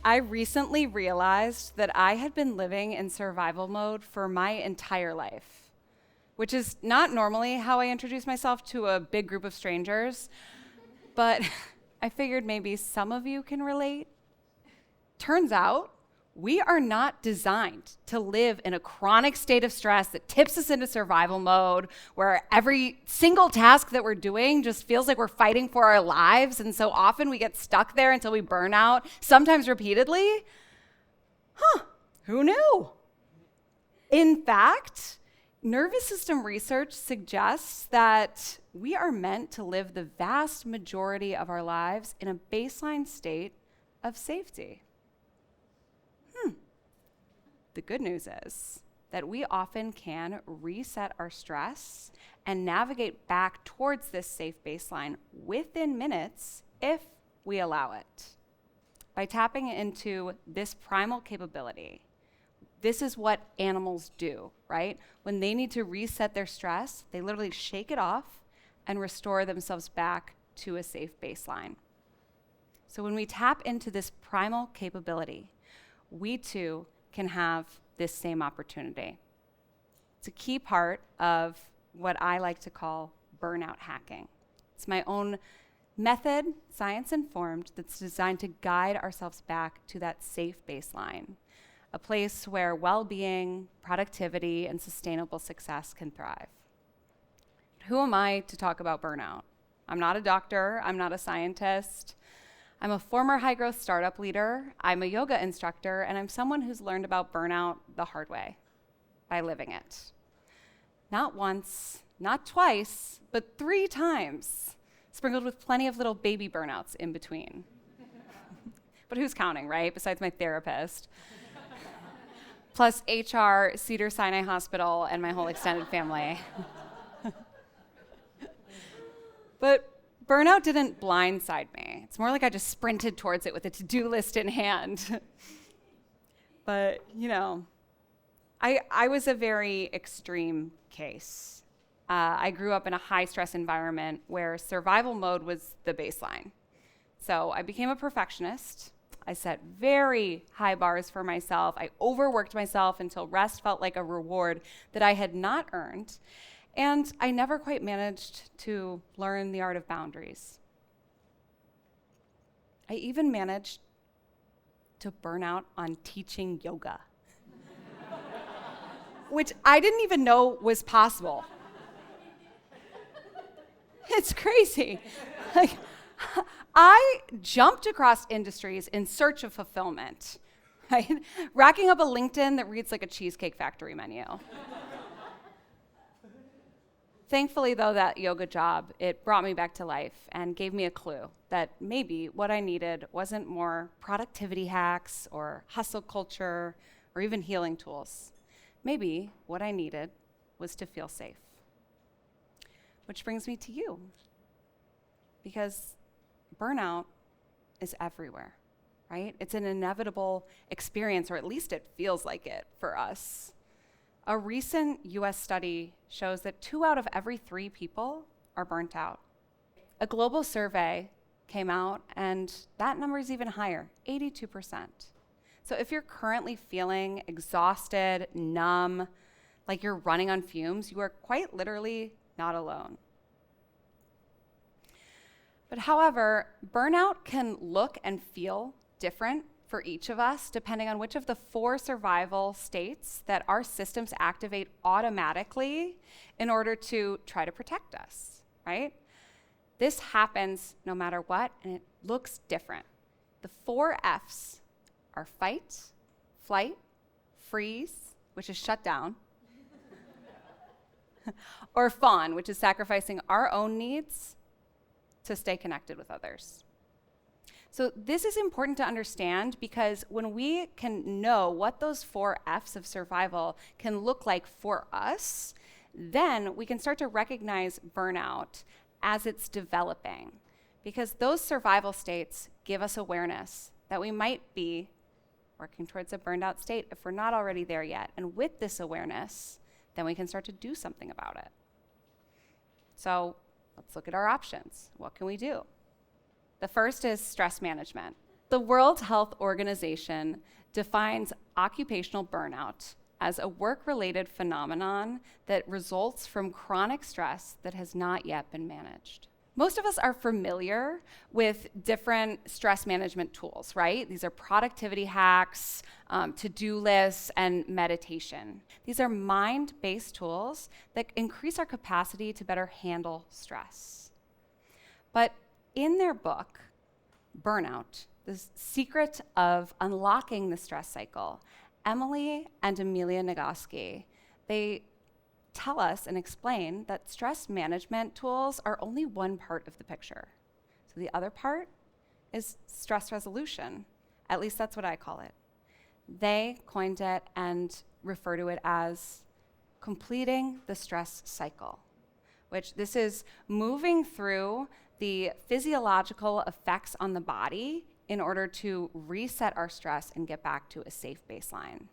I recently realized that I had been living in survival mode for my entire life, which is not normally how I introduce myself to a big group of strangers, but I figured maybe some of you can relate. Turns out, we are not designed to live in a chronic state of stress that tips us into survival mode, where every single task that we're doing just feels like we're fighting for our lives, and so often we get stuck there until we burn out, sometimes repeatedly. Who knew? In fact, nervous system research suggests that we are meant to live the vast majority of our lives in a baseline state of safety. The good news is that we often can reset our stress and navigate back towards this safe baseline within minutes if we allow it. By tapping into this primal capability, this is what animals do, right? When they need to reset their stress, they literally shake it off and restore themselves back to a safe baseline. So when we tap into this primal capability, we too can have this same opportunity. It's a key part of what I like to call burnout hacking. It's my own method, science-informed, that's designed to guide ourselves back to that safe baseline, a place where well-being, productivity, and sustainable success can thrive. Who am I to talk about burnout? I'm not a doctor, I'm not a scientist. I'm a former high-growth startup leader, I'm a yoga instructor, and I'm someone who's learned about burnout the hard way, by living it. Not once, not twice, but 3 times, sprinkled with plenty of little baby burnouts in between. But who's counting, right? Besides my therapist. Plus HR, Cedars-Sinai Hospital, and my whole extended family. But burnout didn't blindside me. It's more like I just sprinted towards it with a to-do list in hand. But, I was a very extreme case. I grew up in a high-stress environment where survival mode was the baseline. So I became a perfectionist. I set very high bars for myself. I overworked myself until rest felt like a reward that I had not earned. And I never quite managed to learn the art of boundaries. I even managed to burn out on teaching yoga, which I didn't even know was possible. It's crazy. I jumped across industries in search of fulfillment, right? Racking up a LinkedIn that reads like a Cheesecake Factory menu. Thankfully, though, that yoga job, it brought me back to life and gave me a clue that maybe what I needed wasn't more productivity hacks or hustle culture or even healing tools. Maybe what I needed was to feel safe. Which brings me to you, because burnout is everywhere, right? It's an inevitable experience, or at least it feels like it for us. A recent US study shows that 2 out of every 3 people are burnt out. A global survey came out, and that number is even higher, 82%. So if you're currently feeling exhausted, numb, like you're running on fumes, you are quite literally not alone. But however, burnout can look and feel different for each of us, depending on which of the 4 survival states that our systems activate automatically in order to try to protect us, right? This happens no matter what, and it looks different. The 4 F's are fight, flight, freeze, which is shut down, or fawn, which is sacrificing our own needs to stay connected with others. So this is important to understand, because when we can know what those 4 F's of survival can look like for us, then we can start to recognize burnout as it's developing, because those survival states give us awareness that we might be working towards a burned out state if we're not already there yet. And with this awareness, then we can start to do something about it. So let's look at our options. What can we do? The first is stress management. The World Health Organization defines occupational burnout as a work-related phenomenon that results from chronic stress that has not yet been managed. Most of us are familiar with different stress management tools, right? These are productivity hacks, to-do lists, and meditation. These are mind-based tools that increase our capacity to better handle stress. But in their book, Burnout, The Secret of Unlocking the Stress Cycle, Emily and Amelia Nagoski, they tell us and explain that stress management tools are only one part of the picture. So the other part is stress resolution. At least that's what I call it. They coined it and refer to it as completing the stress cycle, which this is moving through the physiological effects on the body in order to reset our stress and get back to a safe baseline.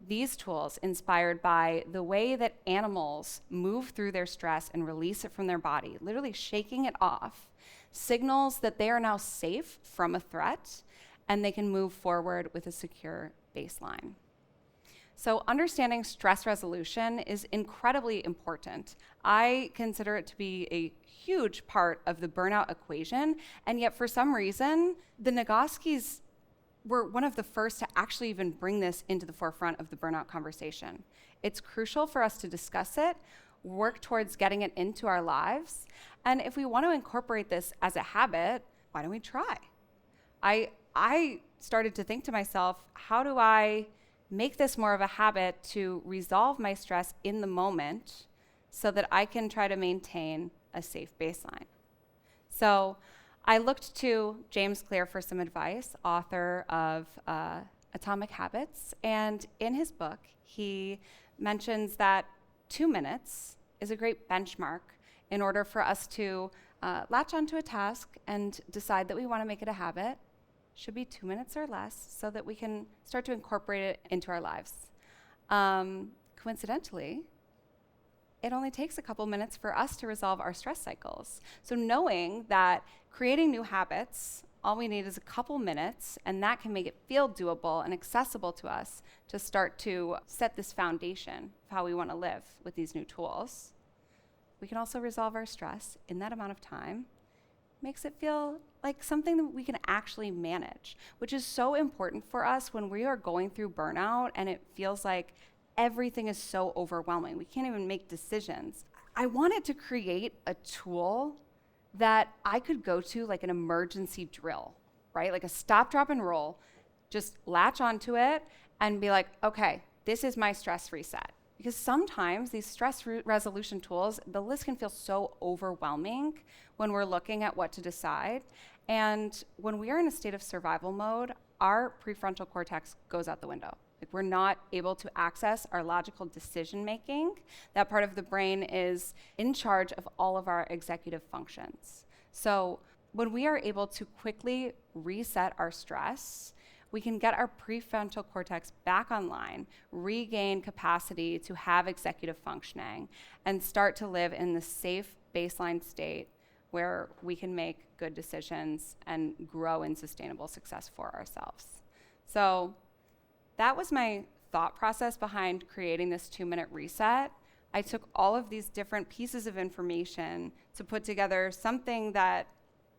These tools, inspired by the way that animals move through their stress and release it from their body, literally shaking it off, signals that they are now safe from a threat and they can move forward with a secure baseline. So understanding stress resolution is incredibly important. I consider it to be a huge part of the burnout equation, and yet for some reason, the Nagoskis were one of the first to actually even bring this into the forefront of the burnout conversation. It's crucial for us to discuss it, work towards getting it into our lives, and if we want to incorporate this as a habit, why don't we try? I started to think to myself, how do I make this more of a habit to resolve my stress in the moment so that I can try to maintain a safe baseline? So I looked to James Clear for some advice, author of Atomic Habits, and in his book, he mentions that 2 minutes is a great benchmark in order for us to latch onto a task and decide that we want to make it a habit. Should be 2 minutes or less so that we can start to incorporate it into our lives. Coincidentally, it only takes a couple minutes for us to resolve our stress cycles. So knowing that creating new habits, all we need is a couple minutes, and that can make it feel doable and accessible to us to start to set this foundation of how we want to live with these new tools. We can also resolve our stress in that amount of time. Makes it feel like something that we can actually manage, which is so important for us when we are going through burnout and it feels like everything is so overwhelming. We can't even make decisions. I wanted to create a tool that I could go to like an emergency drill, right? Like a stop, drop, and roll. Just latch onto it and be like, okay, this is my stress reset. Because sometimes these stress resolution tools, the list can feel so overwhelming when we're looking at what to decide. And when we are in a state of survival mode, our prefrontal cortex goes out the window. Like we're not able to access our logical decision making. That part of the brain is in charge of all of our executive functions. So when we are able to quickly reset our stress, we can get our prefrontal cortex back online, regain capacity to have executive functioning, and start to live in the safe baseline state where we can make good decisions and grow in sustainable success for ourselves. So that was my thought process behind creating this 2-minute reset. I took all of these different pieces of information to put together something that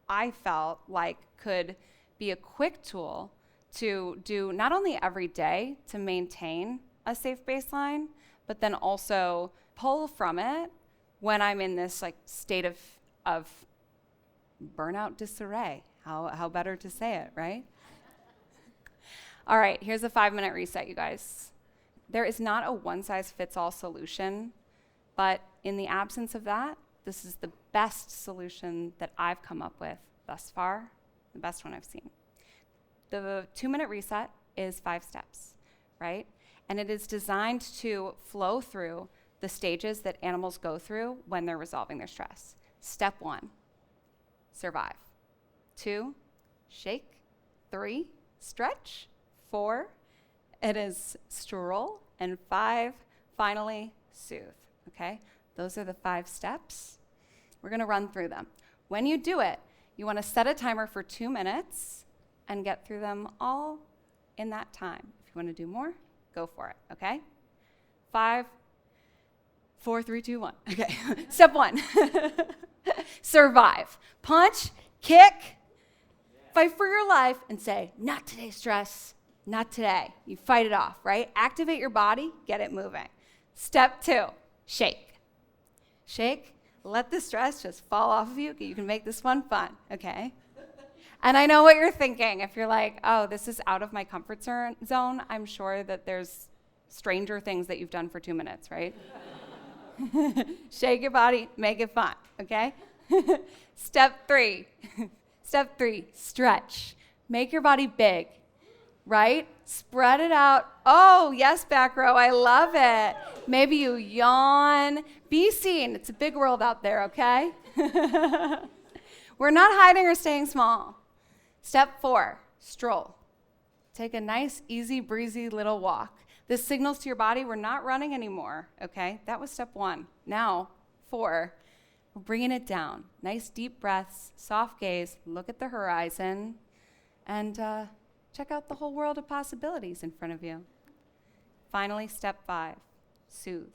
I felt like could be a quick tool to do not only every day to maintain a safe baseline, but then also pull from it when I'm in this like state of burnout disarray. How better to say it, right? All right, here's a 5-minute reset, you guys. There is not a one-size-fits-all solution, but in the absence of that, this is the best solution that I've come up with thus far, the best one I've seen. The 2-minute reset is 5 steps, right? And it is designed to flow through the stages that animals go through when they're resolving their stress. Step 1, survive. 2, shake. 3, stretch. 4, it is stroll. And 5, finally, soothe, okay? Those are the 5 steps. We're gonna run through them. When you do it, you wanna set a timer for 2 minutes and get through them all in that time. If you want to do more, go for it, okay? 5, 4, 3, 2, 1. Okay, step 1. Survive. Punch, kick, fight for your life, and say, not today, stress, not today. You fight it off, right? Activate your body, get it moving. Step 2, shake. Shake, let the stress just fall off of you. You can make this one fun, okay? And I know what you're thinking. If you're like, oh, this is out of my comfort zone, I'm sure that there's stranger things that you've done for 2 minutes, right? Shake your body, make it fun, okay? Step 3. Step 3, stretch. Make your body big, right? Spread it out. Oh, yes, back row, I love it. Maybe you yawn. Be seen. It's a big world out there, okay? We're not hiding or staying small. Step 4, stroll. Take a nice, easy, breezy little walk. This signals to your body we're not running anymore, okay? That was step 1. Now, 4, we're bringing it down. Nice, deep breaths, soft gaze, look at the horizon, and check out the whole world of possibilities in front of you. Finally, step 5, soothe.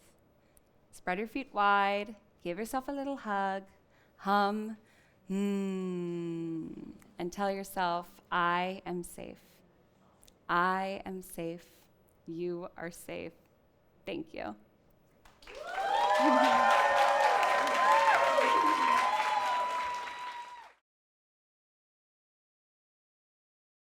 Spread your feet wide, give yourself a little hug, hum, and tell yourself, I am safe. I am safe. You are safe. Thank you.